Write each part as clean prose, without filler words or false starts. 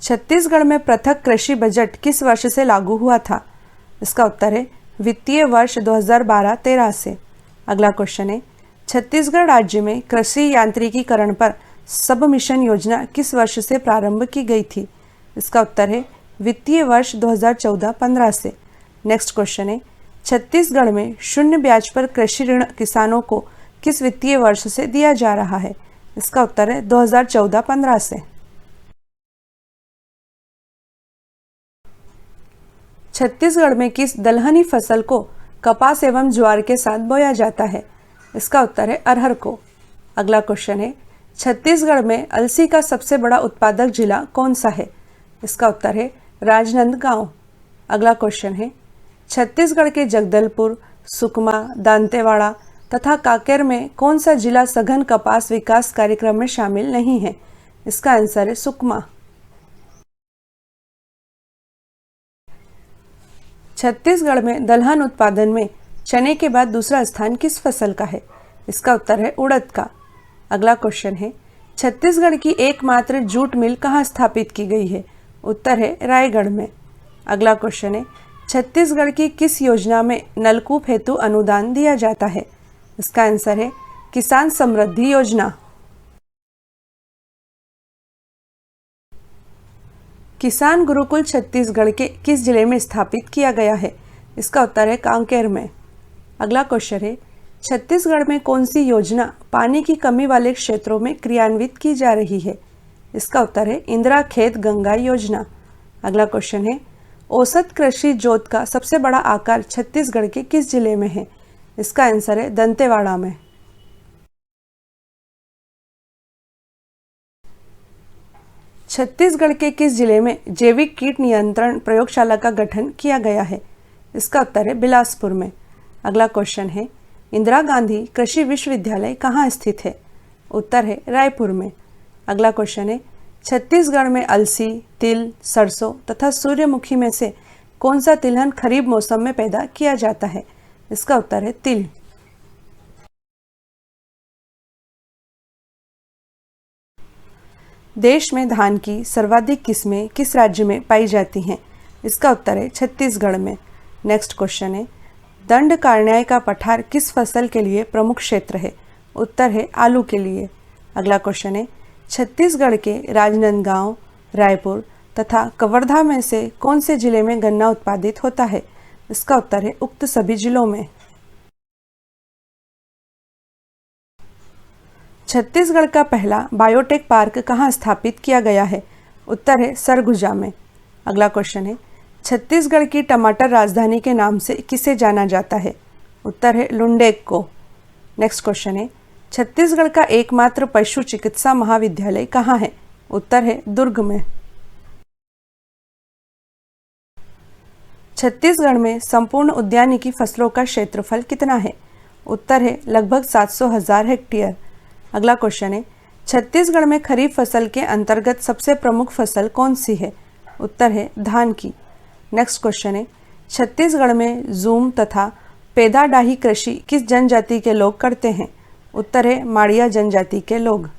छत्तीसगढ़ में पृथक कृषि बजट किस वर्ष से लागू हुआ था? इसका उत्तर है वित्तीय वर्ष 2012-13 से। अगला क्वेश्चन है छत्तीसगढ़ राज्य में कृषि यांत्रिकीकरण पर सबमिशन योजना किस वर्ष से प्रारंभ की गई थी? इसका उत्तर है वित्तीय वर्ष 2014-15 से। नेक्स्ट क्वेश्चन है छत्तीसगढ़ में शून्य ब्याज पर कृषि ऋण किसानों को किस वित्तीय वर्ष से दिया जा रहा है? इसका उत्तर है 2014-15 से। छत्तीसगढ़ में किस दलहनी फसल को कपास एवं ज्वार के साथ बोया जाता है? इसका उत्तर है अरहर को। अगला क्वेश्चन है छत्तीसगढ़ में अलसी का सबसे बड़ा उत्पादक जिला कौन सा है? इसका उत्तर है राजनांदगांव। अगला क्वेश्चन है छत्तीसगढ़ के जगदलपुर, सुकमा, दांतेवाड़ा तथा कांकेर में कौन सा जिला सघन कपास विकास कार्यक्रम में शामिल नहीं है? इसका आंसर है सुकमा। छत्तीसगढ़ में दलहन उत्पादन में चने के बाद दूसरा स्थान किस फसल का है? इसका उत्तर है उड़द का। अगला क्वेश्चन है छत्तीसगढ़ की एकमात्र जूट मिल कहाँ स्थापित की गई है? उत्तर है रायगढ़ में। अगला क्वेश्चन है छत्तीसगढ़ की किस योजना में नलकूप हेतु अनुदान दिया जाता है? इसका आंसर है किसान समृद्धि योजना। किसान गुरुकुल छत्तीसगढ़ के किस जिले में स्थापित किया गया है? इसका उत्तर है कांकेर में। अगला क्वेश्चन है छत्तीसगढ़ में कौन सी योजना पानी की कमी वाले क्षेत्रों में क्रियान्वित की जा रही है? इसका उत्तर है इंदिरा खेत गंगा योजना। अगला क्वेश्चन है औसत कृषि जोत का सबसे बड़ा आकार छत्तीसगढ़ के किस जिले में है? इसका आंसर है दंतेवाड़ा में। छत्तीसगढ़ के किस जिले में जैविक कीट नियंत्रण प्रयोगशाला का गठन किया गया है? इसका उत्तर है बिलासपुर में। अगला क्वेश्चन है इंदिरा गांधी कृषि विश्वविद्यालय कहाँ स्थित है? उत्तर है रायपुर में। अगला क्वेश्चन है छत्तीसगढ़ में अलसी, तिल, सरसों तथा सूर्यमुखी में से कौन सा तिलहन खरीफ मौसम में पैदा किया जाता है? इसका उत्तर है तिल। देश में धान की सर्वाधिक किस्में किस राज्य में पाई जाती हैं? इसका उत्तर है छत्तीसगढ़ में। नेक्स्ट क्वेश्चन है दंडकारण्य का पठार किस फसल के लिए प्रमुख क्षेत्र है? उत्तर है आलू के लिए। अगला क्वेश्चन है छत्तीसगढ़ के राजनांदगांव, रायपुर तथा कवर्धा में से कौन से जिले में गन्ना उत्पादित होता है? इसका उत्तर है उक्त सभी जिलों में। छत्तीसगढ़ का पहला बायोटेक पार्क कहाँ स्थापित किया गया है? उत्तर है सरगुजा में। अगला क्वेश्चन है छत्तीसगढ़ की टमाटर राजधानी के नाम से किसे जाना जाता है? उत्तर है लुंडेक को। नेक्स्ट क्वेश्चन है छत्तीसगढ़ का एकमात्र पशु चिकित्सा महाविद्यालय कहाँ है? उत्तर है दुर्ग में। छत्तीसगढ़ में संपूर्ण उद्यानिकी फसलों का क्षेत्रफल कितना है? उत्तर है लगभग 700,000 हेक्टेयर। अगला क्वेश्चन है छत्तीसगढ़ में खरीफ फसल के अंतर्गत सबसे प्रमुख फसल कौन सी है? उत्तर है धान की। नेक्स्ट क्वेश्चन है छत्तीसगढ़ में जूम तथा पेदाडाही कृषि किस जनजाति के लोग करते हैं? उत्तर है माड़िया जनजाति के लोग।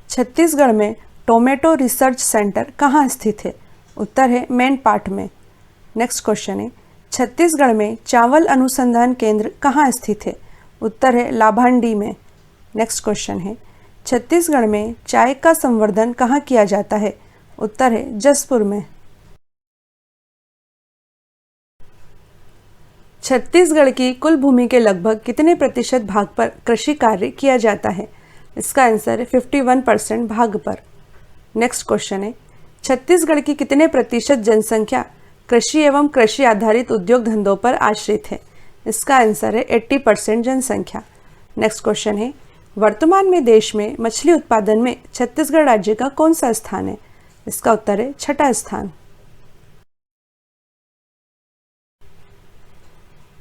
छत्तीसगढ़ में टोमेटो रिसर्च सेंटर कहाँ स्थित है? उत्तर है मैनपाट में। नेक्स्ट क्वेश्चन है छत्तीसगढ़ में चावल अनुसंधान केंद्र कहाँ स्थित है? उत्तर है लाभांडी में। नेक्स्ट क्वेश्चन है छत्तीसगढ़ में चाय का संवर्धन कहाँ किया जाता है? उत्तर है जसपुर में। छत्तीसगढ़ की कुल भूमि के लगभग कितने प्रतिशत भाग पर कृषि कार्य किया जाता है? इसका आंसर है 51% भाग पर। नेक्स्ट क्वेश्चन है छत्तीसगढ़ की कितने प्रतिशत जनसंख्या कृषि एवं कृषि आधारित उद्योग धंधों पर आश्रित है? इसका आंसर है 80% जनसंख्या। नेक्स्ट क्वेश्चन है वर्तमान में देश में मछली उत्पादन में छत्तीसगढ़ राज्य का कौन सा स्थान है? इसका उत्तर है छठा स्थान।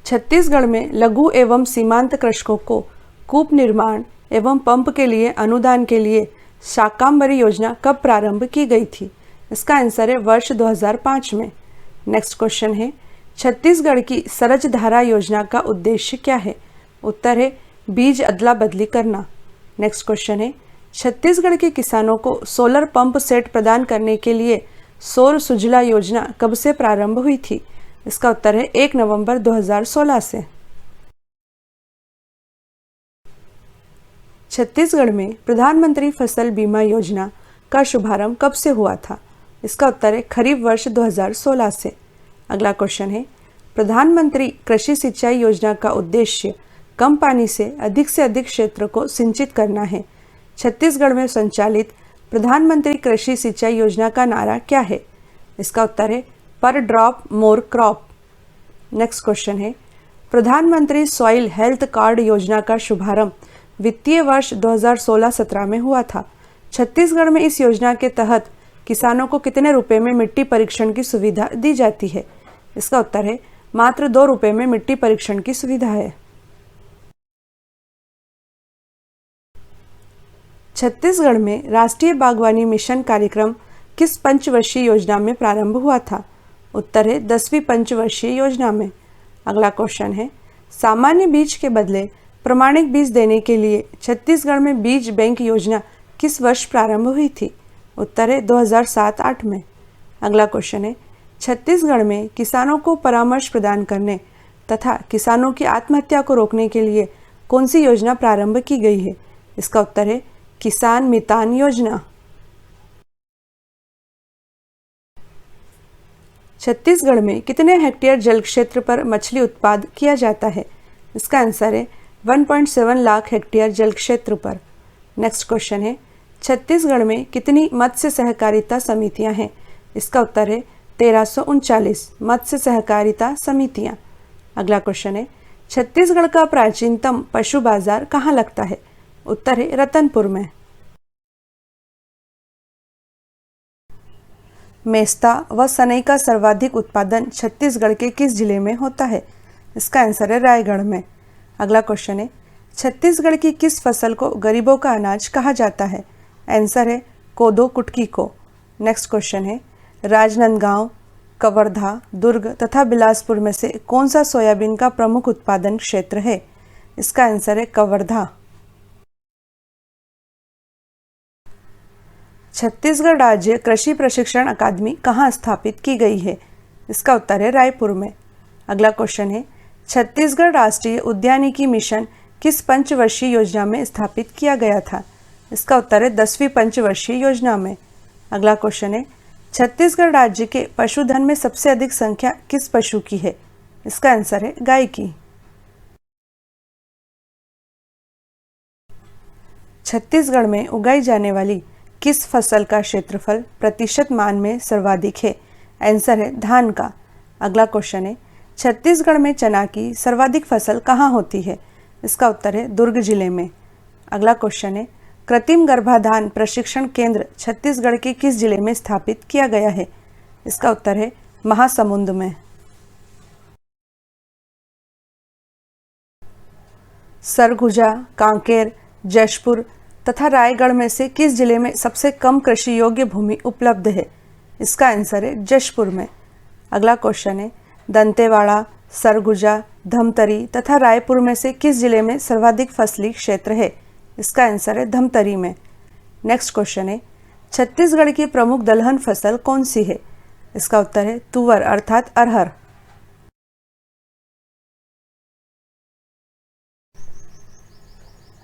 छत्तीसगढ़ में लघु एवं सीमांत कृषकों को कूप निर्माण एवं पंप के लिए अनुदान के लिए शाकांबरी योजना कब प्रारंभ की गई थी? इसका आंसर है वर्ष 2005 में। नेक्स्ट क्वेश्चन है छत्तीसगढ़ की सरज धारा योजना का उद्देश्य क्या है? उत्तर है बीज अदला बदली करना। नेक्स्ट क्वेश्चन है छत्तीसगढ़ के किसानों को सोलर पंप सेट प्रदान करने के लिए सौर सुजला योजना कब से प्रारंभ हुई थी? इसका उत्तर है 1 नवंबर 2016 से। छत्तीसगढ़ में प्रधानमंत्री फसल बीमा योजना का शुभारंभ कब से हुआ था? इसका उत्तर है खरीफ वर्ष 2016 से। अगला क्वेश्चन है, प्रधानमंत्री कृषि सिंचाई योजना का उद्देश्य कम पानी से अधिक क्षेत्र को सिंचित करना है। छत्तीसगढ़ में संचालित प्रधानमंत्री कृषि सिंचाई योजना का नारा क्या है? इसका उत्तर है पर drop more crop. Next question है, प्रधानमंत्री सॉइल हेल्थ कार्ड योजना का शुभारंभ वित्तीय वर्ष 2016-17 में हुआ था। छत्तीसगढ़ में इस योजना के तहत किसानों को कितने रुपए में मिट्टी परीक्षण की सुविधा दी जाती है? इसका उत्तर है मात्र 2 रुपए में मिट्टी परीक्षण की सुविधा है। छत्तीसगढ़ में राष्ट्रीय बागवानी मिशन कार्यक्रम किस पंचवर्षीय योजना में प्रारंभ हुआ था? उत्तर है 10वीं पंचवर्षीय योजना में। अगला क्वेश्चन है, सामान्य बीज के बदले प्रमाणिक बीज देने के लिए छत्तीसगढ़ में बीज बैंक योजना किस वर्ष प्रारंभ हुई थी? उत्तर है 2007-8 में। अगला क्वेश्चन है, छत्तीसगढ़ में किसानों को परामर्श प्रदान करने तथा किसानों की आत्महत्या को रोकने के लिए कौन सी योजना प्रारंभ की गई है? इसका उत्तर है किसान मितान योजना। छत्तीसगढ़ में कितने हेक्टेयर जल क्षेत्र पर मछली उत्पादन किया जाता है? इसका आंसर है 1.7 लाख हेक्टेयर जल क्षेत्र पर। नेक्स्ट क्वेश्चन है, छत्तीसगढ़ में कितनी मत्स्य सहकारिता समितियां हैं? इसका उत्तर है 1339 मत्स्य सहकारिता समितियां। अगला क्वेश्चन है, छत्तीसगढ़ का प्राचीनतम पशु बाजार कहाँ लगता है? उत्तर है रतनपुर में। मेस्ता व सनई का सर्वाधिक उत्पादन छत्तीसगढ़ के किस जिले में होता है? इसका आंसर है रायगढ़ में। अगला क्वेश्चन है, छत्तीसगढ़ की किस फसल को गरीबों का अनाज कहा जाता है? आंसर है कोदो कुटकी को। नेक्स्ट क्वेश्चन है, राजनांदगांव, कवर्धा, दुर्ग तथा बिलासपुर में से कौन सा सोयाबीन का प्रमुख उत्पादन क्षेत्र है? इसका आंसर है कवर्धा। छत्तीसगढ़ राज्य कृषि प्रशिक्षण अकादमी कहाँ स्थापित की गई है? इसका उत्तर है रायपुर में। अगला क्वेश्चन है, छत्तीसगढ़ राष्ट्रीय उद्यानिकी मिशन किस पंचवर्षीय योजना में स्थापित किया गया था? इसका उत्तर है 10वीं पंचवर्षीय योजना में। अगला क्वेश्चन है, छत्तीसगढ़ राज्य के पशुधन में सबसे अधिक संख्या किस पशु की है? इसका आंसर है गाय की। छत्तीसगढ़ में उगाई जाने वाली किस फसल का क्षेत्रफल प्रतिशत मान में सर्वाधिक है? आंसर है धान का। अगला क्वेश्चन है, छत्तीसगढ़ में चना की सर्वाधिक फसल कहाँ होती है? इसका उत्तर है दुर्ग जिले में। अगला क्वेश्चन है, कृत्रिम गर्भाधान प्रशिक्षण केंद्र छत्तीसगढ़ के किस जिले में स्थापित किया गया है? इसका उत्तर है महासमुंद में। सरगुजा, कांकेर, जशपुर तथा रायगढ़ में से किस जिले में सबसे कम कृषि योग्य भूमि उपलब्ध है? इसका आंसर है जशपुर में। अगला क्वेश्चन है, दंतेवाड़ा, सरगुजा, धमतरी तथा रायपुर में से किस जिले में सर्वाधिक फसली क्षेत्र है? इसका आंसर है धमतरी में। नेक्स्ट क्वेश्चन है, छत्तीसगढ़ की प्रमुख दलहन फसल कौन सी है? इसका उत्तर है तुवर अर्थात अरहर।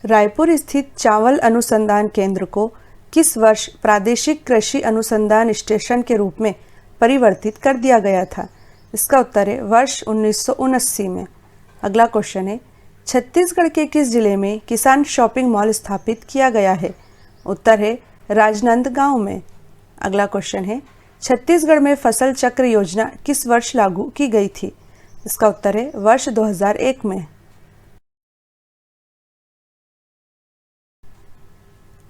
रायपुर स्थित चावल अनुसंधान केंद्र को किस वर्ष प्रादेशिक कृषि अनुसंधान स्टेशन के रूप में परिवर्तित कर दिया गया था? इसका उत्तर है वर्ष 1979 में। अगला क्वेश्चन है, छत्तीसगढ़ के किस जिले में किसान शॉपिंग मॉल स्थापित किया गया है? उत्तर है राजनांदगांव में। अगला क्वेश्चन है, छत्तीसगढ़ में फसल चक्र योजना किस वर्ष लागू की गई थी? इसका उत्तर है वर्ष 2001 में।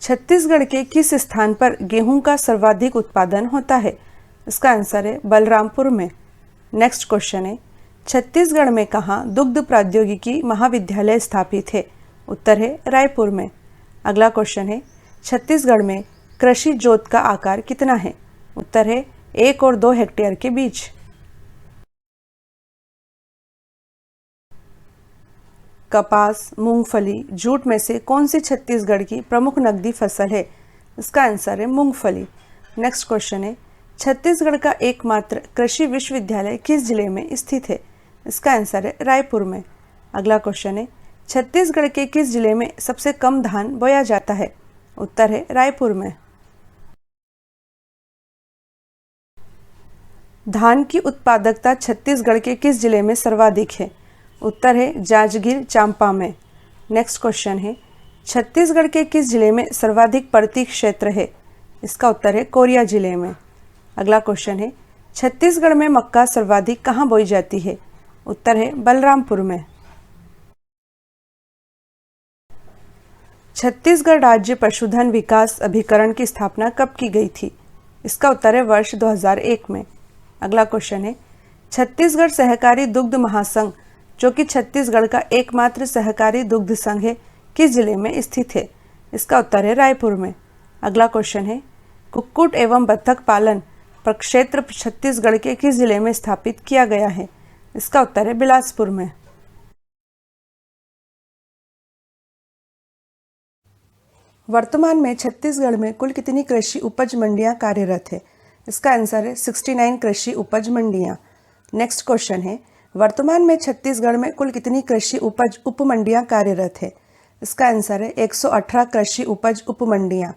छत्तीसगढ़ के किस स्थान पर गेहूं का सर्वाधिक उत्पादन होता है? इसका आंसर है बलरामपुर में। नेक्स्ट क्वेश्चन है, छत्तीसगढ़ में कहाँ दुग्ध प्रौद्योगिकी महाविद्यालय स्थापित है? उत्तर है रायपुर में। अगला क्वेश्चन है, छत्तीसगढ़ में कृषि जोत का आकार कितना है? उत्तर है 1 और 2 हेक्टेयर के बीच। कपास, मूंगफली, जूट में से कौन सी छत्तीसगढ़ की प्रमुख नकदी फसल है? इसका आंसर है मूंगफली। नेक्स्ट क्वेश्चन है, छत्तीसगढ़ का एकमात्र कृषि विश्वविद्यालय किस जिले में स्थित है? इसका आंसर है रायपुर में। अगला क्वेश्चन है, छत्तीसगढ़ के किस जिले में सबसे कम धान बोया जाता है? उत्तर है रायपुर में। धान की उत्पादकता छत्तीसगढ़ के किस जिले में सर्वाधिक है? उत्तर है जांजगीर चांपा में। नेक्स्ट क्वेश्चन है, छत्तीसगढ़ के किस जिले में सर्वाधिक पर्वतीय क्षेत्र है? इसका उत्तर है कोरिया जिले में। अगला क्वेश्चन है, छत्तीसगढ़ में मक्का सर्वाधिक कहाँ बोई जाती है? उत्तर है बलरामपुर में। छत्तीसगढ़ राज्य पशुधन विकास अभिकरण की स्थापना कब की गई थी? इसका उत्तर है वर्ष 2001 में। अगला क्वेश्चन है, छत्तीसगढ़ सहकारी दुग्ध महासंघ, जो कि छत्तीसगढ़ का एकमात्र सहकारी दुग्ध संघ है, किस जिले में स्थित है? इसका उत्तर है रायपुर में। अगला क्वेश्चन है, कुक्कुट एवं बत्तख पालन प्रक्षेत्र छत्तीसगढ़ के किस जिले में स्थापित किया गया है? इसका उत्तर है बिलासपुर में। वर्तमान में छत्तीसगढ़ में कुल कितनी कृषि उपज मंडियां कार्यरत है? इसका आंसर है 69 कृषि उपज मंडियां। नेक्स्ट क्वेश्चन है, वर्तमान में छत्तीसगढ़ में कुल कितनी कृषि उपज उप मंडियां कार्यरत है? इसका आंसर है 118 कृषि उपज उप मंडियां।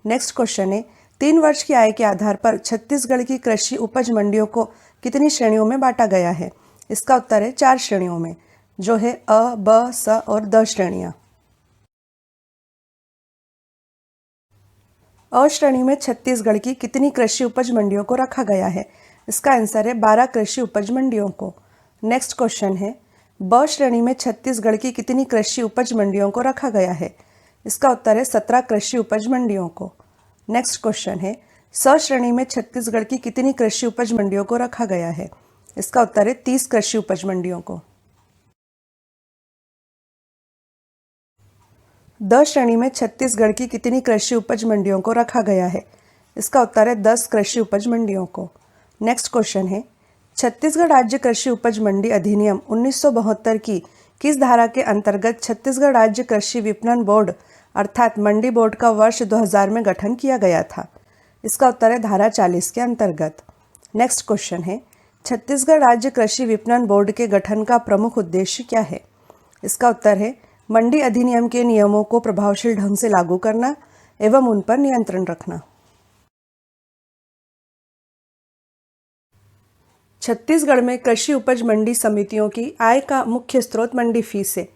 नेक्स्ट क्वेश्चन है, 3 वर्ष की आय के आधार पर छत्तीसगढ़ की कृषि उपज मंडियों को कितनी श्रेणियों में बांटा गया है? इसका उत्तर है 4 श्रेणियों में, जो है अ, ब, स और द श्रेणियां। अ श्रेणी में छत्तीसगढ़ की कितनी कृषि उपज मंडियों को रखा गया है? इसका आंसर है 12 कृषि उपज मंडियों को। नेक्स्ट क्वेश्चन है, ब श्रेणी में छत्तीसगढ़ की कितनी कृषि उपज मंडियों को रखा गया है? इसका उत्तर है 17 कृषि उपज मंडियों को। नेक्स्ट क्वेश्चन है, स श्रेणी में छत्तीसगढ़ की कितनी कृषि उपज मंडियों को रखा गया है? इसका उत्तर है 30 कृषि उपज मंडियों को। द श्रेणी में छत्तीसगढ़ की कितनी कृषि उपज मंडियों को रखा गया है? इसका उत्तर है 10 कृषि उपज मंडियों को। नेक्स्ट क्वेश्चन है, छत्तीसगढ़ राज्य कृषि उपज मंडी अधिनियम 1972 की किस धारा के अंतर्गत छत्तीसगढ़ राज्य कृषि विपणन बोर्ड अर्थात मंडी बोर्ड का वर्ष 2000 में गठन किया गया था? इसका उत्तर है धारा 40 के अंतर्गत। नेक्स्ट क्वेश्चन है, छत्तीसगढ़ राज्य कृषि विपणन बोर्ड के गठन का प्रमुख उद्देश्य क्या है? इसका उत्तर है मंडी अधिनियम के नियमों को प्रभावशील ढंग से लागू करना एवं उन पर नियंत्रण रखना। छत्तीसगढ़ में कृषि उपज मंडी समितियों की आय का मुख्य स्रोत मंडी फीस है।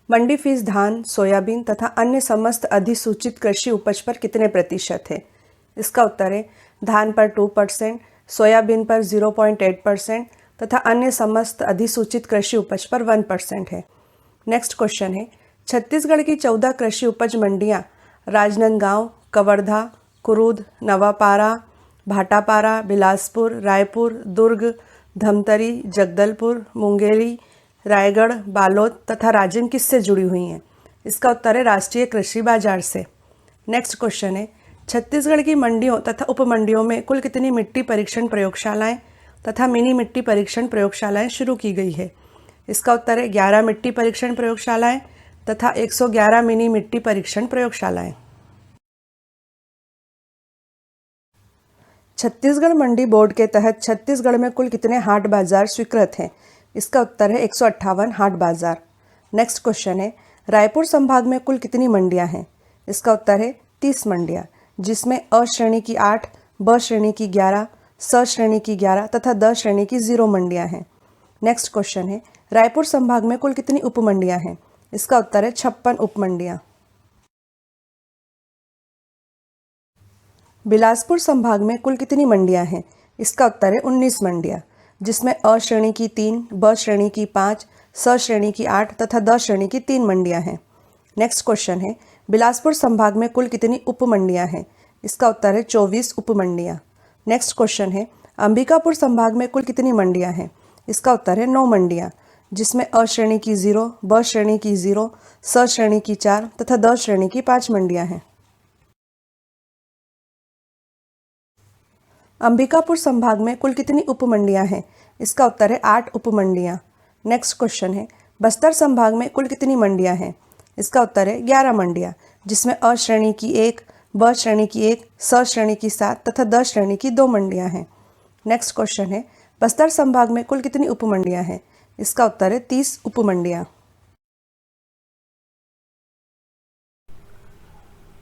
मंडी फीस धान, सोयाबीन तथा अन्य समस्त अधिसूचित कृषि उपज पर कितने प्रतिशत है? इसका उत्तर है धान पर 2%, सोयाबीन पर 0.8% तथा अन्य समस्त अधिसूचित कृषि उपज पर 1% है। नेक्स्ट क्वेश्चन है, छत्तीसगढ़ की 14 कृषि उपज मंडियां राजनांदगांव, कवर्धा, कुरुद, नवापारा, भाटापारा, बिलासपुर, रायपुर, दुर्ग, धमतरी, जगदलपुर, मुंगेली, रायगढ़, बालोद तथा राजिम किससे जुड़ी हुई हैं? इसका उत्तर है राष्ट्रीय कृषि बाजार से। नेक्स्ट क्वेश्चन है, छत्तीसगढ़ की मंडियों तथा उपमंडियों में कुल कितनी मिट्टी परीक्षण प्रयोगशालाएं तथा मिनी मिट्टी परीक्षण प्रयोगशालाएं शुरू की गई है? इसका उत्तर है 11 मिट्टी परीक्षण प्रयोगशालाएं तथा 111 मिनी मिट्टी परीक्षण प्रयोगशालाएं। छत्तीसगढ़ मंडी बोर्ड के तहत छत्तीसगढ़ में कुल कितने हाट बाजार स्वीकृत हैं? इसका उत्तर है 158 हाट बाजार। नेक्स्ट क्वेश्चन है, रायपुर संभाग में कुल कितनी मंडियां हैं? इसका उत्तर है 30 मंडियां, जिसमें अ श्रेणी की 8, ब श्रेणी की 11, स श्रेणी की 11 तथा द श्रेणी की 0 मंडियां हैं। नेक्स्ट क्वेश्चन है, रायपुर संभाग में कुल कितनी उपमंडियां हैं? इसका उत्तर है 56 उपमंडियां। बिलासपुर संभाग में कुल कितनी मंडियां हैं? इसका उत्तर है 19 मंडियां, जिसमें अ श्रेणी की 3, ब श्रेणी की 5, स श्रेणी की 8 तथा द श्रेणी की 3 मंडियां हैं। नेक्स्ट क्वेश्चन है, बिलासपुर संभाग में कुल कितनी उपमंडियां हैं? इसका उत्तर है 24 उपमंडियां। नेक्स्ट क्वेश्चन है, अंबिकापुर संभाग में कुल कितनी मंडियां हैं? इसका उत्तर है 9 मंडियां, जिसमें अ श्रेणी की 0, ब श्रेणी की 0, स श्रेणी की 4 तथा द श्रेणी की 5 मंडियां हैं। अंबिकापुर संभाग में कुल कितनी उपमंडियां हैं? इसका उत्तर है 8 उपमंडियां। नेक्स्ट क्वेश्चन है, बस्तर संभाग में कुल कितनी मंडियां हैं? इसका उत्तर है 11 मंडियां, जिसमें अ श्रेणी की 1, ब श्रेणी की 1, स श्रेणी की 7 तथा द श्रेणी की 2 मंडियां हैं। नेक्स्ट क्वेश्चन है, बस्तर संभाग में कुल कितनी उपमंडियां हैं? इसका उत्तर है 30 उपमंडियां।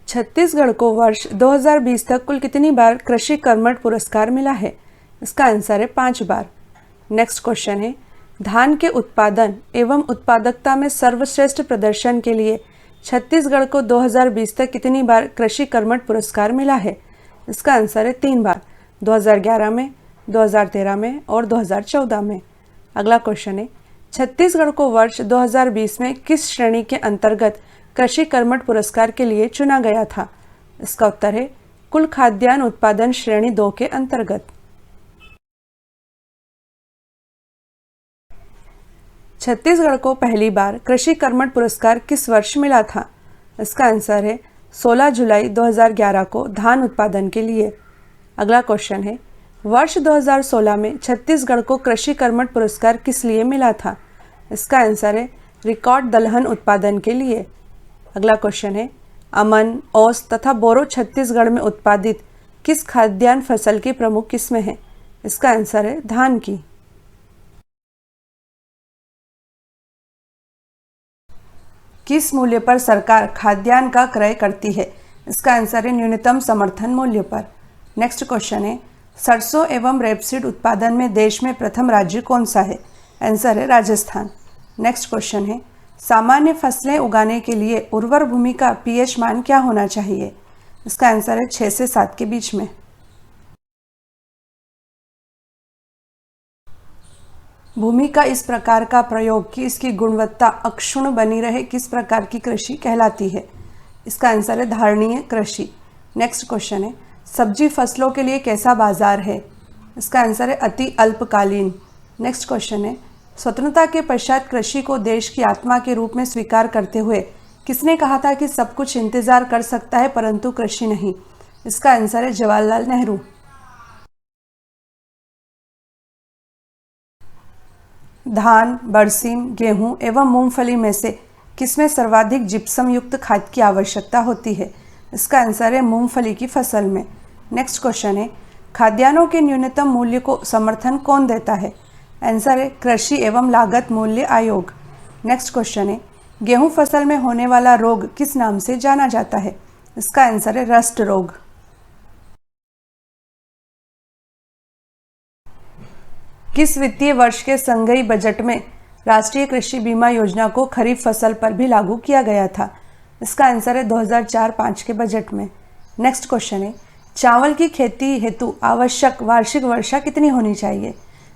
छत्तीसगढ़ को वर्ष 2020 तक कुल कितनी बार कृषि कर्मठ पुरस्कार मिला है? इसका आंसर है 5 बार। नेक्स्ट क्वेश्चन है, धान के उत्पादन एवं उत्पादकता में सर्वश्रेष्ठ प्रदर्शन के लिए छत्तीसगढ़ को 2020 तक कितनी बार कृषि कर्मठ पुरस्कार मिला है? इसका आंसर है 3 बार, 2011 में, 2013 में और 2014 में। अगला क्वेश्चन है, छत्तीसगढ़ को वर्ष 2020 में किस श्रेणी के अंतर्गत कृषि कर्मठ पुरस्कार के लिए चुना गया था? इसका उत्तर है कुल खाद्यान्न उत्पादन श्रेणी 2 के अंतर्गत। छत्तीसगढ़ को पहली बार कृषि कर्मठ पुरस्कार किस वर्ष मिला था? इसका आंसर है 16 जुलाई 2011 को धान उत्पादन के लिए। अगला क्वेश्चन है, वर्ष 2016 में छत्तीसगढ़ को कृषि कर्मठ पुरस्कार किस लिए मिला था? इसका आंसर है रिकॉर्ड दलहन उत्पादन के लिए। अगला क्वेश्चन है, अमन, ओस तथा बोरो छत्तीसगढ़ में उत्पादित किस खाद्यान्न फसल की प्रमुख किस्में हैं? इसका आंसर है धान की। किस मूल्य पर सरकार खाद्यान्न का क्रय करती है? इसका आंसर है न्यूनतम समर्थन मूल्य पर। नेक्स्ट क्वेश्चन है, सरसों एवं रेपसीड उत्पादन में देश में प्रथम राज्य कौन सा है? आंसर है राजस्थान। नेक्स्ट क्वेश्चन है, सामान्य फसलें उगाने के लिए उर्वर भूमि का पीएच मान क्या होना चाहिए? इसका आंसर है 6 से 7 के बीच में। भूमि का इस प्रकार का प्रयोग कि इसकी गुणवत्ता अक्षुण्ण बनी रहे किस प्रकार की कृषि कहलाती है? इसका आंसर है धारणीय कृषि। नेक्स्ट क्वेश्चन है, सब्जी फसलों के लिए कैसा बाजार है? इसका आंसर है अति अल्पकालीन। नेक्स्ट क्वेश्चन है, स्वतंत्रता के पश्चात कृषि को देश की आत्मा के रूप में स्वीकार करते हुए किसने कहा था कि सब कुछ इंतजार कर सकता है परंतु कृषि नहीं? इसका आंसर है जवाहरलाल नेहरू। धान, बरसीम, गेहूं एवं मूंगफली में से किसमें सर्वाधिक जिप्सम युक्त खाद की आवश्यकता होती है? इसका आंसर है मूंगफली की फसल में। नेक्स्ट क्वेश्चन है, खाद्यान्नों के न्यूनतम मूल्य को समर्थन कौन देता है? आंसर है कृषि एवं लागत मूल्य आयोग। नेक्स्ट क्वेश्चन है, गेहूं फसल में होने वाला रोग किस नाम से जाना जाता है? इसका आंसर है रस्ट रोग। किस वित्तीय वर्ष के संघीय बजट में राष्ट्रीय कृषि बीमा योजना को खरीफ फसल पर भी लागू किया गया था? इसका आंसर है 2004-05 के बजट में। नेक्स्ट क्वेश्चन है, चावल की खेती हेतु आवश्यक वार्षिक वर्षा कितनी होनी चाहिए?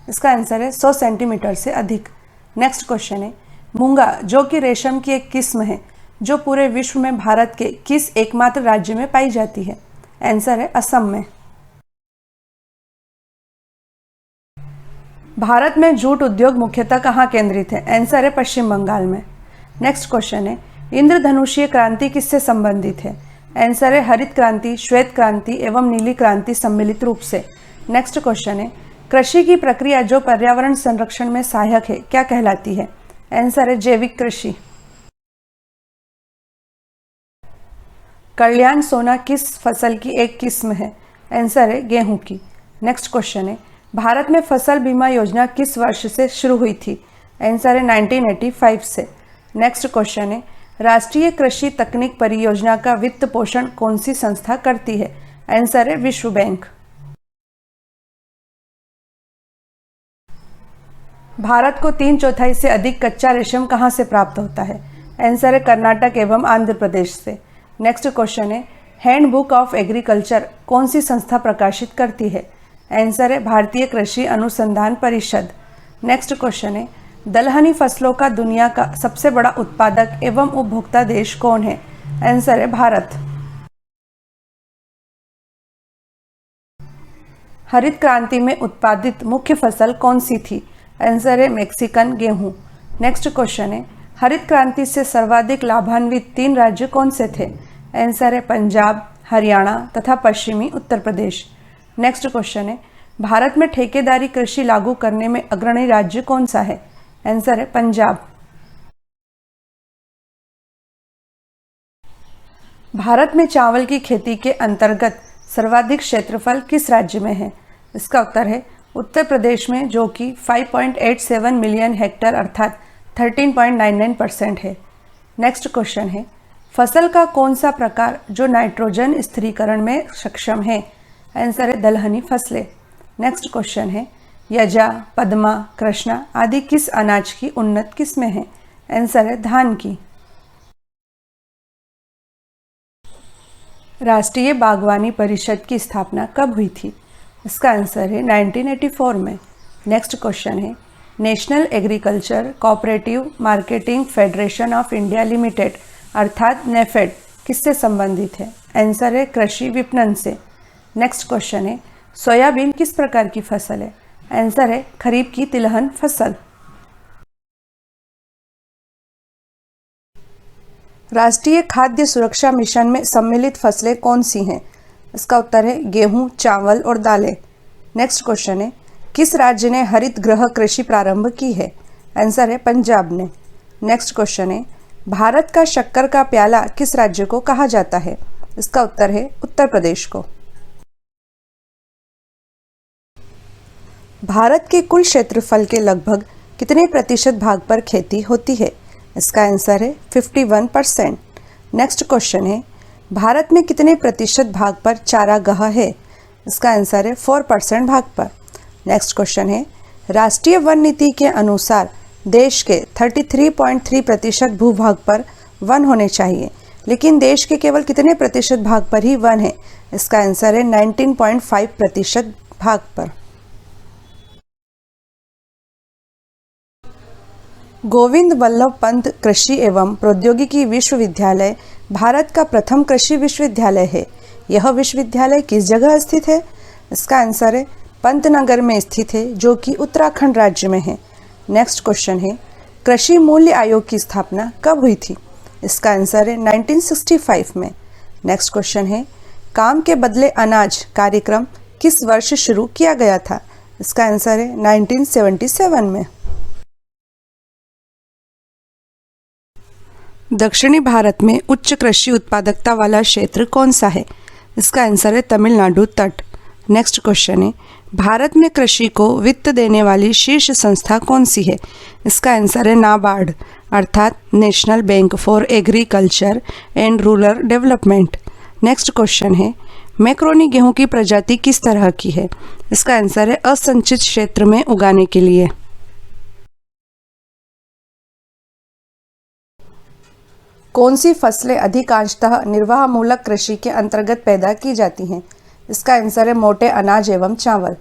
इसका आंसर है 100 सेंटीमीटर से अधिक। नेक्स्ट क्वेश्चन है, मूंगा जो कि रेशम की एक किस्म है जो पूरे विश्व में भारत के किस एकमात्र राज्य में पाई जाती है? आंसर है असम में। भारत में जूट उद्योग मुख्यतः कहाँ केंद्रित है? आंसर है पश्चिम बंगाल में। नेक्स्ट क्वेश्चन है, इंद्रधनुषीय क्रांति किससे संबंधित है? आंसर है हरित क्रांति, श्वेत क्रांति एवं नीली क्रांति सम्मिलित रूप से। नेक्स्ट क्वेश्चन है, कृषि की प्रक्रिया जो पर्यावरण संरक्षण में सहायक है क्या कहलाती है? आंसर है जैविक कृषि। कल्याण सोना किस फसल की एक किस्म है? आंसर है गेहूं की। नेक्स्ट क्वेश्चन है, भारत में फसल बीमा योजना किस वर्ष से शुरू हुई थी? आंसर है 1985 से। नेक्स्ट क्वेश्चन है, राष्ट्रीय कृषि तकनीक परियोजना का वित्त पोषण कौन सी संस्था करती है? आंसर है विश्व बैंक। भारत को 3/4 से अधिक कच्चा रेशम कहाँ से प्राप्त होता है? आंसर है कर्नाटक एवं आंध्र प्रदेश से। नेक्स्ट क्वेश्चन है, हैंडबुक ऑफ एग्रीकल्चर कौन सी संस्था प्रकाशित करती है? आंसर है भारतीय कृषि अनुसंधान परिषद। नेक्स्ट क्वेश्चन है, दलहनी फसलों का दुनिया का सबसे बड़ा उत्पादक एवं उपभोक्ता देश कौन है? आंसर है भारत। हरित क्रांति में उत्पादित मुख्य फसल कौन सी थी? आंसर है मैक्सिकन गेहूं। नेक्स्ट क्वेश्चन है, हरित क्रांति से सर्वाधिक लाभान्वित 3 राज्य कौन से थे? आंसर है पंजाब, हरियाणा तथा पश्चिमी उत्तर प्रदेश। नेक्स्ट क्वेश्चन है, भारत में ठेकेदारी कृषि लागू करने में अग्रणी राज्य कौन सा है? आंसर है पंजाब। भारत में चावल की खेती के अंतर्गत सर्वाधिक क्षेत्रफल किस राज्य में है? इसका उत्तर है उत्तर प्रदेश में, जो कि 5.87 मिलियन हेक्टेयर अर्थात 13.99% है। नेक्स्ट क्वेश्चन है, फसल का कौन सा प्रकार जो नाइट्रोजन स्थिरीकरण में सक्षम है? आंसर है दलहनी फसलें। नेक्स्ट क्वेश्चन है, यजा, पद्मा, कृष्णा आदि किस अनाज की उन्नत किस्में हैं? आंसर है धान की। राष्ट्रीय बागवानी परिषद की स्थापना कब हुई थी? इसका आंसर है 1984 में। नेक्स्ट क्वेश्चन है, national agriculture cooperative marketing federation of India limited अर्थात नेफेड किससे संबंधित है? आंसर है कृषि विपणन से। नेक्स्ट क्वेश्चन है, सोयाबीन किस प्रकार की फसल है? आंसर है खरीफ की तिलहन फसल। राष्ट्रीय खाद्य सुरक्षा मिशन में सम्मिलित फसलें कौन सी हैं? इसका उत्तर है गेहूं, चावल और दालें। नेक्स्ट क्वेश्चन है, किस राज्य ने हरित गृह कृषि प्रारंभ की है? आंसर है पंजाब ने। नेक्स्ट क्वेश्चन है, भारत का शक्कर का प्याला किस राज्य को कहा जाता है? इसका उत्तर है उत्तर प्रदेश को। भारत के कुल क्षेत्रफल के लगभग कितने प्रतिशत भाग पर खेती होती है? इसका आंसर है 51%। नेक्स्ट क्वेश्चन है, भारत में कितने प्रतिशत भाग पर चारागाह है? इसका आंसर है 4% भाग पर। नेक्स्ट क्वेश्चन है, राष्ट्रीय वन नीति के अनुसार देश के 33.3% भूभाग पर वन होने चाहिए, लेकिन देश के केवल कितने प्रतिशत भाग पर ही वन है? इसका आंसर है 19.5% भाग पर। गोविंद वल्लभ पंत कृषि एवं प्रौद्योगिकी विश्वविद्यालय भारत का प्रथम कृषि विश्वविद्यालय है। यह विश्वविद्यालय किस जगह स्थित है? इसका आंसर है पंतनगर में स्थित है, जो कि उत्तराखंड राज्य में है। नेक्स्ट क्वेश्चन है, कृषि मूल्य आयोग की स्थापना कब हुई थी? इसका आंसर है 1965 में। नेक्स्ट क्वेश्चन है, काम के बदले अनाज कार्यक्रम किस वर्ष शुरू किया गया था? इसका आंसर है 1977 में। दक्षिणी भारत में उच्च कृषि उत्पादकता वाला क्षेत्र कौन सा है? इसका आंसर है तमिलनाडु तट। नेक्स्ट क्वेश्चन है, भारत में कृषि को वित्त देने वाली शीर्ष संस्था कौन सी है? इसका आंसर है नाबार्ड अर्थात national bank for agriculture and rural development. Next question है, मैक्रोनी गेहूं की प्रजाति किस तरह की है? इसका आंसर है असंचित क्षेत्र में उगाने के लिए। कौन सी फसलें अधिकांशतः निर्वाहमूलक कृषि के अंतर्गत पैदा की जाती हैं? इसका आंसर है मोटे अनाज एवं चावल।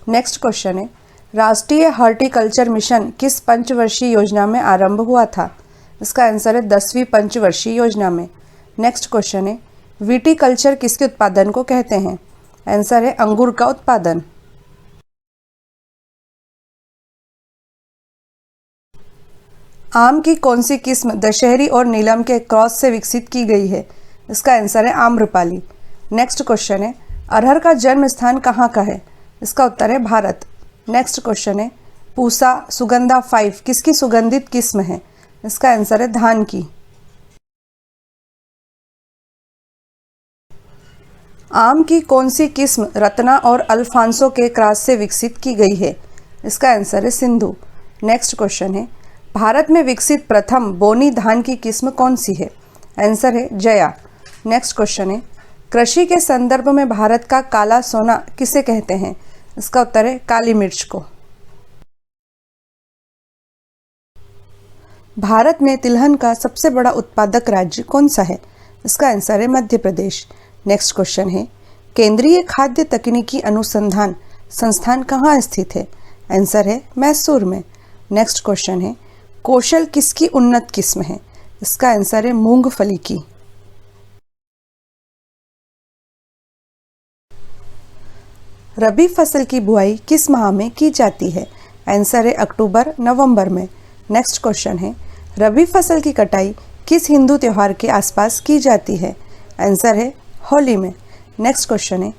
नेक्स्ट क्वेश्चन है, राष्ट्रीय हॉर्टिकल्चर मिशन किस पंचवर्षीय योजना में आरंभ हुआ था? इसका आंसर है 10वीं पंचवर्षीय योजना में। नेक्स्ट क्वेश्चन है, विटीकल्चर किसके उत्पादन को कहते हैं? आंसर है अंगूर का उत्पादन। आम की कौन सी किस्म दशहरी और नीलम के क्रॉस से विकसित की गई है? इसका आंसर है आम्रपाली। नेक्स्ट क्वेश्चन है, अरहर का जन्म स्थान कहाँ का है? इसका उत्तर है भारत। नेक्स्ट क्वेश्चन है, पूसा सुगंधा 5 किसकी सुगंधित किस्म है? इसका आंसर है धान की। आम की कौन सी किस्म रत्ना और अल्फांसो के क्रॉस से विकसित की गई है? इसका आंसर है सिंधु। नेक्स्ट क्वेश्चन है, भारत में विकसित प्रथम बोनी धान की किस्म कौन सी है? आंसर है जया। नेक्स्ट क्वेश्चन है, कृषि के संदर्भ में भारत का काला सोना किसे कहते हैं? इसका उत्तर है काली मिर्च को। भारत में तिलहन का सबसे बड़ा उत्पादक राज्य कौन सा है? इसका आंसर है मध्य प्रदेश। नेक्स्ट क्वेश्चन है, केंद्रीय खाद्य तकनीकी अनुसंधान संस्थान कहाँ स्थित है? आंसर है मैसूर में। नेक्स्ट क्वेश्चन है, कौशल किसकी उन्नत किस्म है? इसका आंसर है मूंगफली की। रबी फसल की बुआई किस माह में की जाती है? आंसर है अक्टूबर नवंबर में। नेक्स्ट क्वेश्चन है, रबी फसल की कटाई किस हिंदू त्यौहार के आसपास की जाती है? आंसर है होली में। नेक्स्ट क्वेश्चन है,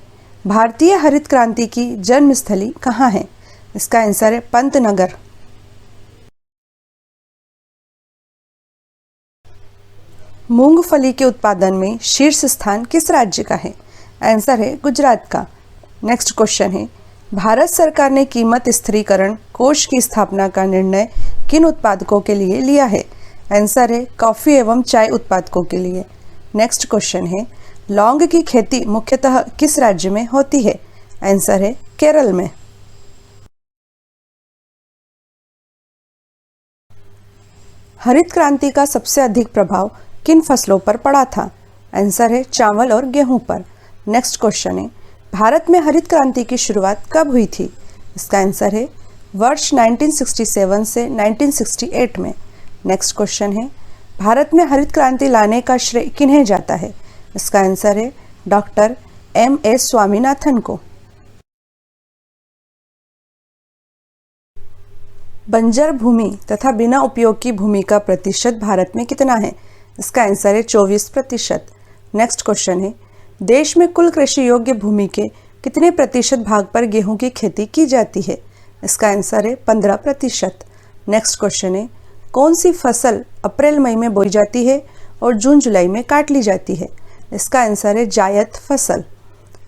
भारतीय हरित क्रांति की जन्मस्थली कहाँ है? इसका आंसर है पंतनगर। मूंगफली के उत्पादन में शीर्ष स्थान किस राज्य का है? आंसर है गुजरात का। नेक्स्ट क्वेश्चन है, भारत सरकार ने कीमत स्थिरीकरण कोष की स्थापना का निर्णय किन उत्पादकों के लिए लिया है? आंसर है कॉफ़ी एवं चाय उत्पादकों के लिए। नेक्स्ट क्वेश्चन है, लौंग की खेती मुख्यतः किस राज्य में होती है? आंसर है केरल में। हरित क्रांति का सबसे अधिक प्रभाव किन फसलों पर पड़ा था? आंसर है चावल और गेहूं पर। नेक्स्ट क्वेश्चन है, भारत में हरित क्रांति की शुरुआत कब हुई थी? इसका आंसर है वर्ष 1967 से 1968 में। नेक्स्ट क्वेश्चन है, भारत में हरित क्रांति लाने का श्रेय किन्हें जाता है? इसका आंसर है डॉक्टर M.S. स्वामीनाथन को। बंजर भूमि तथा बिना उपयोग की भूमि का प्रतिशत भारत में कितना है? इसका आंसर है 24%। नेक्स्ट क्वेश्चन है, देश में कुल कृषि योग्य भूमि के कितने प्रतिशत भाग पर गेहूं की खेती की जाती है? इसका आंसर है 15%। नेक्स्ट क्वेश्चन है, कौन सी फसल अप्रैल मई में बोई जाती है और जून जुलाई में काट ली जाती है? इसका आंसर है जायद फसल।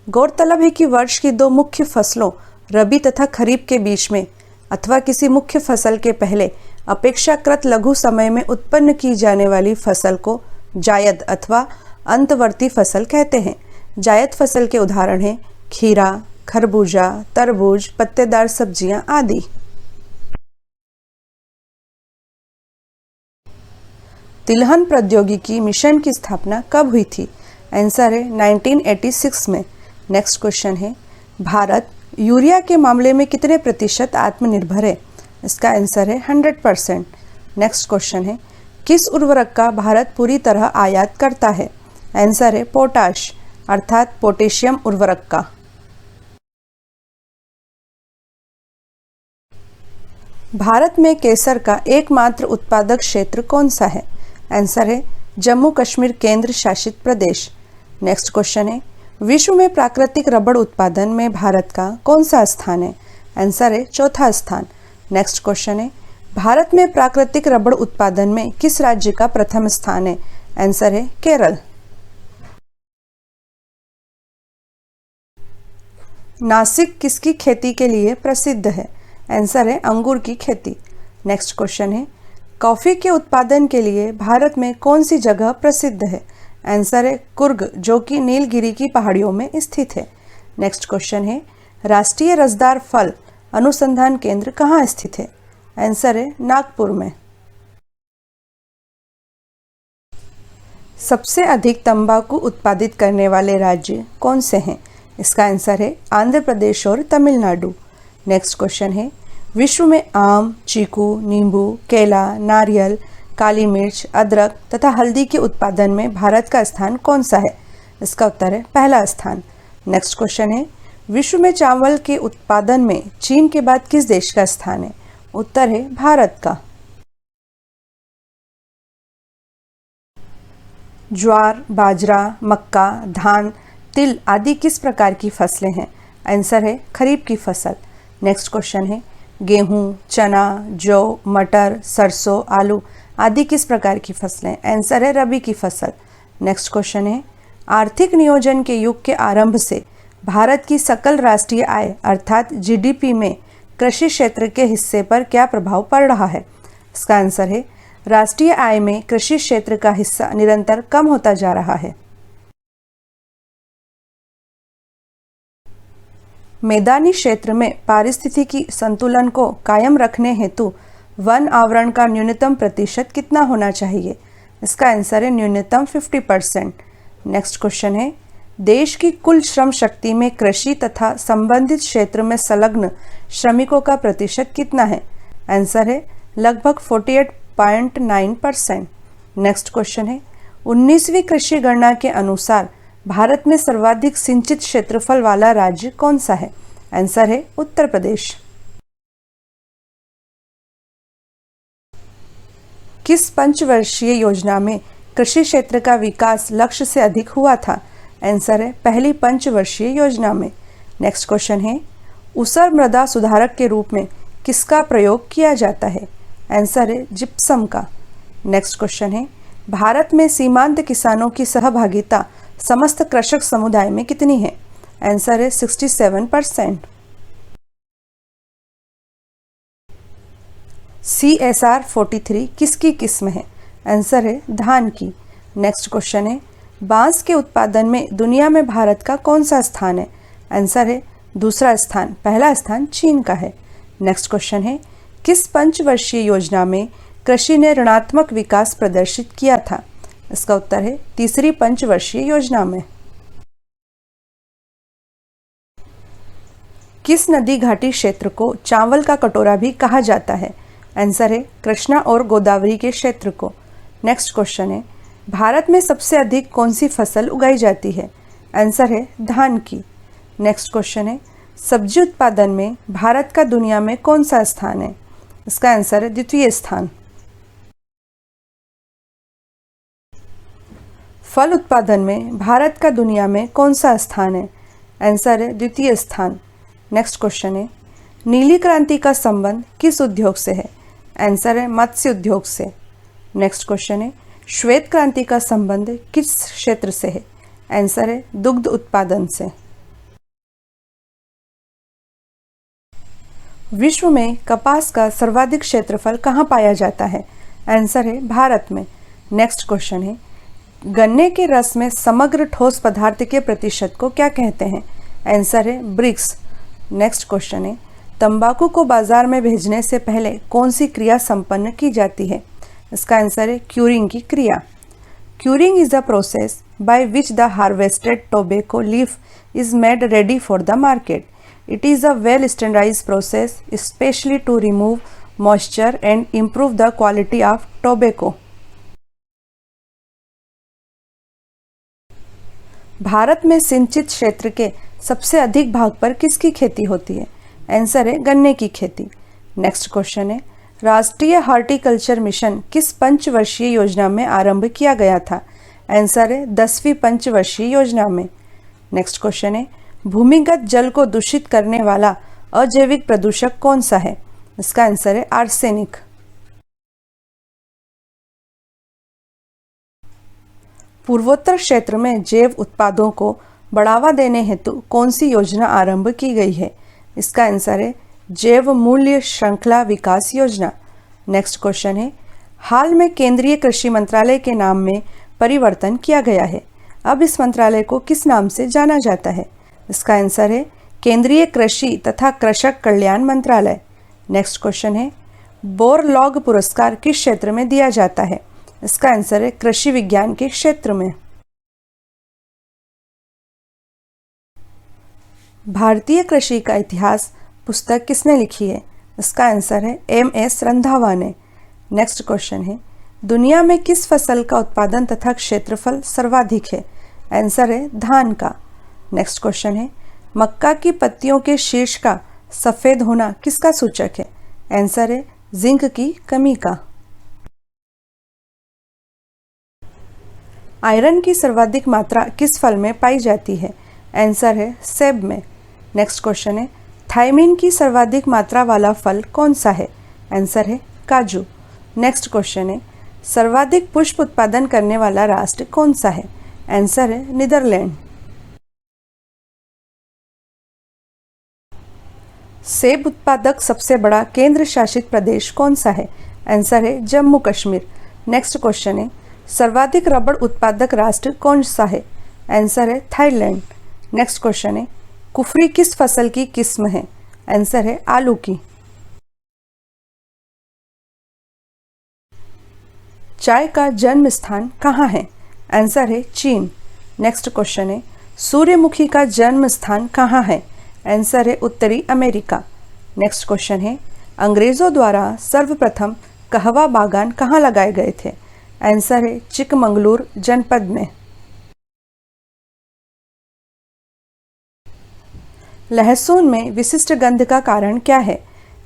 गौरतलब है कि वर्ष की दो मुख्य फसलों रबी तथा खरीफ के बीच में अथवा किसी मुख्य फसल के पहले अपेक्षाकृत लघु समय में उत्पन्न की जाने वाली फसल को जायद अथवा अंतवर्ती फसल कहते हैं। जायद फसल के उदाहरण हैं खीरा, खरबूजा, तरबूज, पत्तेदार सब्जियां आदि। तिलहन प्रौद्योगिकी मिशन की स्थापना कब हुई थी? आंसर है 1986 में। नेक्स्ट क्वेश्चन है, भारत यूरिया के मामले में कितने प्रतिशत आत्मनिर्भर है? इसका आंसर है 100%। नेक्स्ट क्वेश्चन है, किस उर्वरक का भारत पूरी तरह आयात करता है? आंसर है पोटाश अर्थात पोटेशियम उर्वरक का। भारत में केसर का एकमात्र उत्पादक क्षेत्र कौन सा है? आंसर है जम्मू कश्मीर केंद्र शासित प्रदेश। नेक्स्ट क्वेश्चन है, विश्व में प्राकृतिक रबड़ उत्पादन में भारत का कौन सा स्थान है? आंसर है चौथा स्थान। नेक्स्ट क्वेश्चन है, भारत में प्राकृतिक रबड़ उत्पादन में किस राज्य का प्रथम स्थान है? आंसर है केरल। नासिक किसकी खेती के लिए प्रसिद्ध है? आंसर है अंगूर की खेती। नेक्स्ट क्वेश्चन है, कॉफ़ी के उत्पादन के लिए भारत में कौन सी जगह प्रसिद्ध है? आंसर है कुर्ग, जो कि नीलगिरी की पहाड़ियों में स्थित है। नेक्स्ट क्वेश्चन है, राष्ट्रीय रसदार फल अनुसंधान केंद्र कहाँ स्थित है? आंसर है नागपुर में। सबसे अधिक तंबाकू उत्पादित करने वाले राज्य कौन से हैं? इसका आंसर है आंध्र प्रदेश और तमिलनाडु। नेक्स्ट क्वेश्चन है, विश्व में आम, चीकू, नींबू, केला, नारियल, काली मिर्च, अदरक तथा हल्दी के उत्पादन में भारत का स्थान कौन सा है? इसका उत्तर है पहला स्थान। नेक्स्ट क्वेश्चन है, विश्व में चावल के उत्पादन में चीन के बाद किस देश का स्थान है? उत्तर है भारत का। ज्वार, बाजरा, मक्का, धान, तिल आदि किस प्रकार की फसलें हैं? आंसर है खरीफ की फसल। नेक्स्ट क्वेश्चन है, गेहूं, चना, जौ, मटर, सरसों, आलू आदि किस प्रकार की फसलें? आंसर है रबी की फसल। नेक्स्ट क्वेश्चन है, आर्थिक नियोजन के युग के आरंभ से भारत की सकल राष्ट्रीय आय अर्थात GDP में कृषि क्षेत्र के हिस्से पर क्या प्रभाव पड़ रहा है? इसका आंसर है राष्ट्रीय आय में कृषि क्षेत्र का हिस्सा निरंतर कम होता जा रहा है। मैदानी क्षेत्र में पारिस्थितिकी संतुलन को कायम रखने हेतु वन आवरण का न्यूनतम प्रतिशत कितना होना चाहिए? इसका आंसर है न्यूनतम 50%। नेक्स्ट क्वेश्चन है, देश की कुल श्रम शक्ति में कृषि तथा संबंधित क्षेत्र में संलग्न श्रमिकों का प्रतिशत कितना है? आंसर है लगभग 48.9%। नेक्स्ट क्वेश्चन है, 19वीं कृषि गणना के अनुसार भारत में सर्वाधिक सिंचित क्षेत्रफल वाला राज्य कौन सा है? आंसर है उत्तर प्रदेश। किस पंचवर्षीय योजना में कृषि क्षेत्र का विकास लक्ष्य से अधिक हुआ था? आंसर है पहली पंचवर्षीय योजना में। नेक्स्ट क्वेश्चन है, ऊसर मृदा सुधारक के रूप में किसका प्रयोग किया जाता है? आंसर है जिप्सम का। नेक्स्ट क्वेश्चन है, भारत में सीमांत किसानों की सहभागिता समस्त कृषक समुदाय में कितनी है? आंसर है 67%। CSR 43 किसकी किस्म है? आंसर है धान की। नेक्स्ट क्वेश्चन है, बांस के उत्पादन में दुनिया में भारत का कौन सा स्थान है? आंसर है दूसरा स्थान, पहला स्थान चीन का है। नेक्स्ट क्वेश्चन है, किस पंचवर्षीय योजना में कृषि ने ऋणात्मक विकास प्रदर्शित किया था? इसका उत्तर है तीसरी पंचवर्षीय योजना में। किस नदी घाटी क्षेत्र को चावल का कटोरा भी कहा जाता है? आंसर है कृष्णा और गोदावरी के क्षेत्र को। नेक्स्ट क्वेश्चन है, भारत में सबसे अधिक कौन सी फसल उगाई जाती है? आंसर है धान की। नेक्स्ट क्वेश्चन है, सब्जी उत्पादन में भारत का दुनिया में कौन सा स्थान है? इसका आंसर है द्वितीय स्थान। फल उत्पादन में भारत का दुनिया में कौन सा स्थान है? आंसर है द्वितीय स्थान। नेक्स्ट क्वेश्चन है, नीली क्रांति का संबंध किस उद्योग से है? आंसर है मत्स्य उद्योग से। नेक्स्ट क्वेश्चन है, श्वेत क्रांति का संबंध किस क्षेत्र से है? आंसर है दुग्ध उत्पादन से। विश्व में कपास का सर्वाधिक क्षेत्रफल कहाँ पाया जाता है? आंसर है भारत में। नेक्स्ट क्वेश्चन है, गन्ने के रस में समग्र ठोस पदार्थ के प्रतिशत को क्या कहते हैं? आंसर है ब्रिक्स। नेक्स्ट क्वेश्चन है, तंबाकू को बाजार में भेजने से पहले कौन सी क्रिया संपन्न की जाती है? इसका आंसर है क्यूरिंग की क्रिया। Curing is the process by which the harvested tobacco leaf is made ready for the market. It is a well standardised process specially to remove moisture and improve the quality of tobacco. Bharat में सिंचित क्षेत्र के सबसे अधिक भाग पर किसकी खेती होती है? आंसर है गन्ने की खेती। नेक्स्ट क्वेश्चन है, राष्ट्रीय हॉर्टिकल्चर मिशन किस पंचवर्षीय योजना में आरंभ किया गया था? आंसर है 10वीं पंचवर्षीय योजना में। नेक्स्ट क्वेश्चन है, भूमिगत जल को दूषित करने वाला अजैविक प्रदूषक कौन सा है? इसका आंसर है आर्सेनिक। पूर्वोत्तर क्षेत्र में जैव उत्पादों को बढ़ावा देने हेतु कौन सी योजना आरंभ की गई है? इसका आंसर है जैव मूल्य श्रृंखला विकास योजना। नेक्स्ट क्वेश्चन है, हाल में केंद्रीय कृषि मंत्रालय के नाम में परिवर्तन किया गया है। अब इस मंत्रालय को किस नाम से जाना जाता है? इसका आंसर है केंद्रीय कृषि तथा कृषक कल्याण मंत्रालय। नेक्स्ट क्वेश्चन है, बोरलॉग पुरस्कार किस क्षेत्र में दिया जाता है? इसका आंसर है कृषि विज्ञान के क्षेत्र में। भारतीय कृषि का इतिहास पुस्तक किसने लिखी है? इसका आंसर है MS रंधावा ने। नेक्स्ट क्वेश्चन है, दुनिया में किस फसल का उत्पादन तथा क्षेत्रफल सर्वाधिक है? आंसर है धान का। नेक्स्ट क्वेश्चन है, मक्का की पत्तियों के शीर्ष का सफ़ेद होना किसका सूचक है? आंसर है जिंक की कमी का। आयरन की सर्वाधिक मात्रा किस फल में पाई जाती है? आंसर है सेब में। नेक्स्ट क्वेश्चन है, थायमिन की सर्वाधिक मात्रा वाला फल कौन सा है? आंसर है काजू। नेक्स्ट क्वेश्चन है, सर्वाधिक पुष्प उत्पादन करने वाला राष्ट्र कौन सा है? आंसर है नीदरलैंड। सेब उत्पादक सबसे बड़ा केंद्र शासित प्रदेश कौन सा है? आंसर है जम्मू कश्मीर। नेक्स्ट क्वेश्चन है, सर्वाधिक रबड़ उत्पादक राष्ट्र कौन सा है? आंसर है थाईलैंड। नेक्स्ट क्वेश्चन है, कुफरी किस फसल की किस्म है? आंसर है आलू की। चाय का जन्म स्थान कहाँ है? आंसर है चीन। नेक्स्ट क्वेश्चन है, सूर्यमुखी का जन्म स्थान कहाँ है? आंसर है उत्तरी अमेरिका। नेक्स्ट क्वेश्चन है, अंग्रेजों द्वारा सर्वप्रथम कहवा बागान कहाँ लगाए गए थे? आंसर है चिकमंगलूर जनपद में। लहसुन में विशिष्ट गंध का कारण क्या है?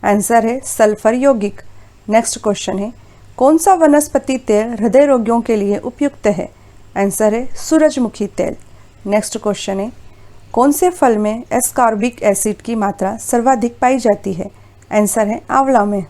आंसर है सल्फर यौगिक। नेक्स्ट क्वेश्चन है, कौन सा वनस्पति तेल हृदय रोगियों के लिए उपयुक्त है? आंसर है सूरजमुखी तेल। नेक्स्ट क्वेश्चन है, कौन से फल में एस्कॉर्बिक एसिड की मात्रा सर्वाधिक पाई जाती है? आंसर है आंवला में।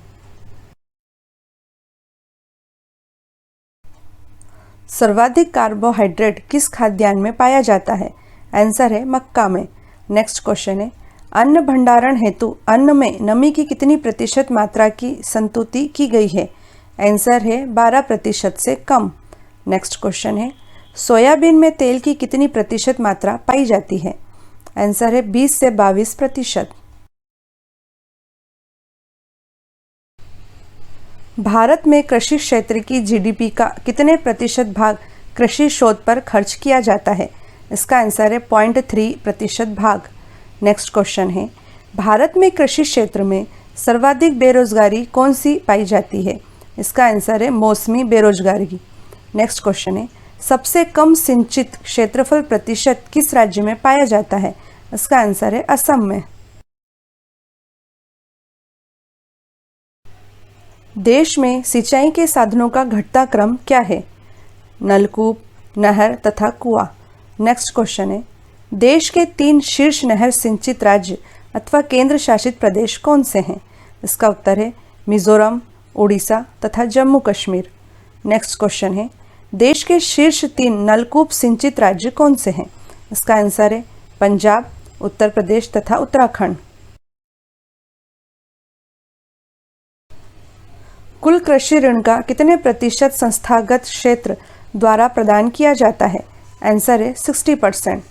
सर्वाधिक कार्बोहाइड्रेट किस खाद्यान्न में पाया जाता है? आंसर है मक्का में। नेक्स्ट क्वेश्चन है, अन्न भंडारण हेतु अन्न में नमी की कितनी प्रतिशत मात्रा की संतुति की गई है? आंसर है 12% से कम। नेक्स्ट क्वेश्चन है, सोयाबीन में तेल की कितनी प्रतिशत मात्रा पाई जाती है? आंसर है 20 से 22%। भारत में कृषि क्षेत्र की जीडीपी का कितने प्रतिशत भाग कृषि शोध पर खर्च किया जाता है? इसका आंसर है 0.3% भाग। नेक्स्ट क्वेश्चन है, भारत में कृषि क्षेत्र में सर्वाधिक बेरोजगारी कौन सी पाई जाती है? इसका आंसर है मौसमी बेरोजगारी। नेक्स्ट क्वेश्चन है, सबसे कम सिंचित क्षेत्रफल प्रतिशत किस राज्य में पाया जाता है? इसका आंसर है असम में। देश में सिंचाई के साधनों का घटता क्रम क्या है? नलकूप, नहर तथा कुआं। नेक्स्ट क्वेश्चन है, देश के 3 शीर्ष नहर सिंचित राज्य अथवा केंद्र शासित प्रदेश कौन से हैं? इसका उत्तर है मिजोरम, उड़ीसा तथा जम्मू कश्मीर। नेक्स्ट क्वेश्चन है, देश के शीर्ष 3 नलकूप सिंचित राज्य कौन से हैं? इसका आंसर है पंजाब, उत्तर प्रदेश तथा उत्तराखंड। कुल कृषि ऋण का कितने प्रतिशत संस्थागत क्षेत्र द्वारा प्रदान किया जाता है? आंसर है 60%।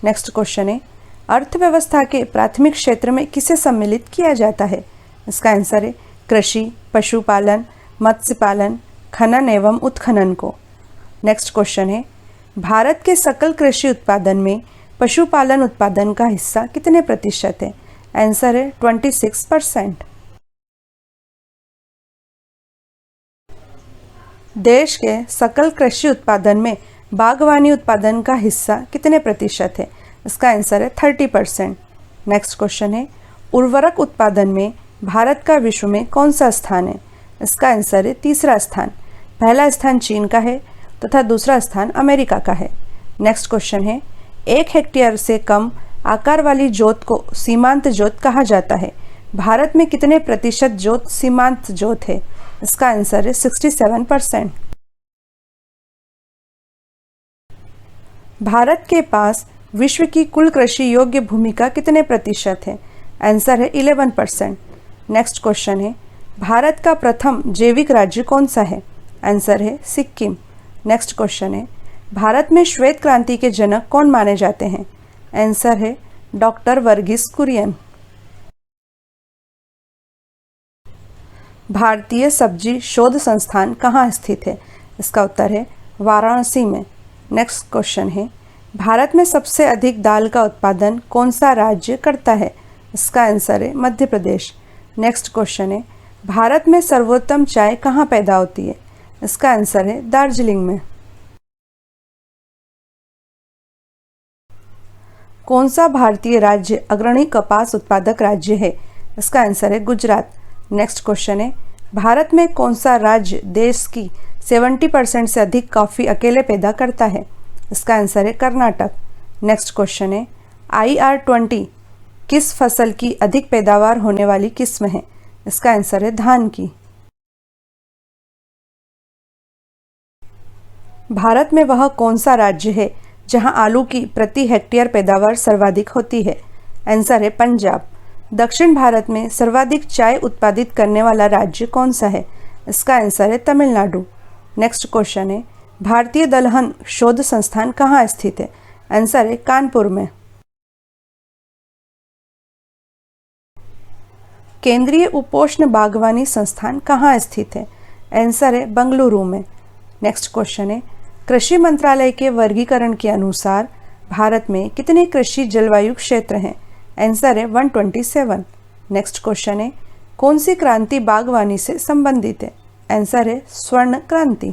नेक्स्ट क्वेश्चन है, अर्थव्यवस्था के प्राथमिक क्षेत्र में किसे सम्मिलित किया जाता है? इसका आंसर है कृषि, पशुपालन, मत्स्य पालन, खनन एवं उत्खनन को। नेक्स्ट क्वेश्चन है, भारत के सकल कृषि उत्पादन में पशुपालन उत्पादन का हिस्सा कितने प्रतिशत है? आंसर है 26%। देश के सकल कृषि उत्पादन में बागवानी उत्पादन का हिस्सा कितने प्रतिशत है? इसका आंसर है 30%। नेक्स्ट क्वेश्चन है, उर्वरक उत्पादन में भारत का विश्व में कौन सा स्थान है? इसका आंसर है 3रा स्थान। पहला स्थान चीन का है तथा दूसरा स्थान अमेरिका का है। नेक्स्ट क्वेश्चन है, 1 हेक्टेयर से कम आकार वाली जोत को सीमांत जोत कहा जाता है। भारत में कितने प्रतिशत जोत सीमांत जोत है? इसका आंसर है 67%। भारत के पास विश्व की कुल कृषि योग्य भूमि का कितने प्रतिशत है? आंसर है 11%। नेक्स्ट क्वेश्चन है, भारत का प्रथम जैविक राज्य कौन सा है? आंसर है सिक्किम। नेक्स्ट क्वेश्चन है, भारत में श्वेत क्रांति के जनक कौन माने जाते हैं? आंसर है डॉक्टर वर्गीस कुरियन। भारतीय सब्जी शोध संस्थान कहाँ स्थित है? इसका उत्तर है वाराणसी में। नेक्स्ट क्वेश्चन है, भारत में सबसे अधिक दाल का उत्पादन कौन सा राज्य करता है? इसका आंसर है मध्य प्रदेश। नेक्स्ट क्वेश्चन है, भारत में सर्वोत्तम चाय कहाँ पैदा होती है? इसका आंसर है दार्जिलिंग में। कौन सा भारतीय राज्य अग्रणी कपास उत्पादक राज्य है? इसका आंसर है गुजरात। नेक्स्ट क्वेश्चन है, भारत में कौन सा राज्य देश की 70% से अधिक कॉफ़ी अकेले पैदा करता है? इसका आंसर है कर्नाटक। नेक्स्ट क्वेश्चन है, IR20 किस फसल की अधिक पैदावार होने वाली किस्म है? इसका आंसर है धान की। भारत में वह कौन सा राज्य है जहां आलू की प्रति हेक्टेयर पैदावार सर्वाधिक होती है? आंसर है पंजाब। दक्षिण भारत में सर्वाधिक चाय उत्पादित करने वाला राज्य कौन सा है? इसका आंसर है तमिलनाडु। नेक्स्ट क्वेश्चन है, भारतीय दलहन शोध संस्थान कहाँ स्थित है? आंसर है कानपुर में। केंद्रीय उपोष्ण बागवानी संस्थान कहाँ स्थित है? आंसर है बेंगलुरु में। नेक्स्ट क्वेश्चन है, कृषि मंत्रालय के वर्गीकरण के अनुसार भारत में कितने कृषि जलवायु क्षेत्र हैं? आंसर है 127। नेक्स्ट क्वेश्चन है, कौन सी क्रांति बागवानी से संबंधित है? आंसर है स्वर्ण क्रांति।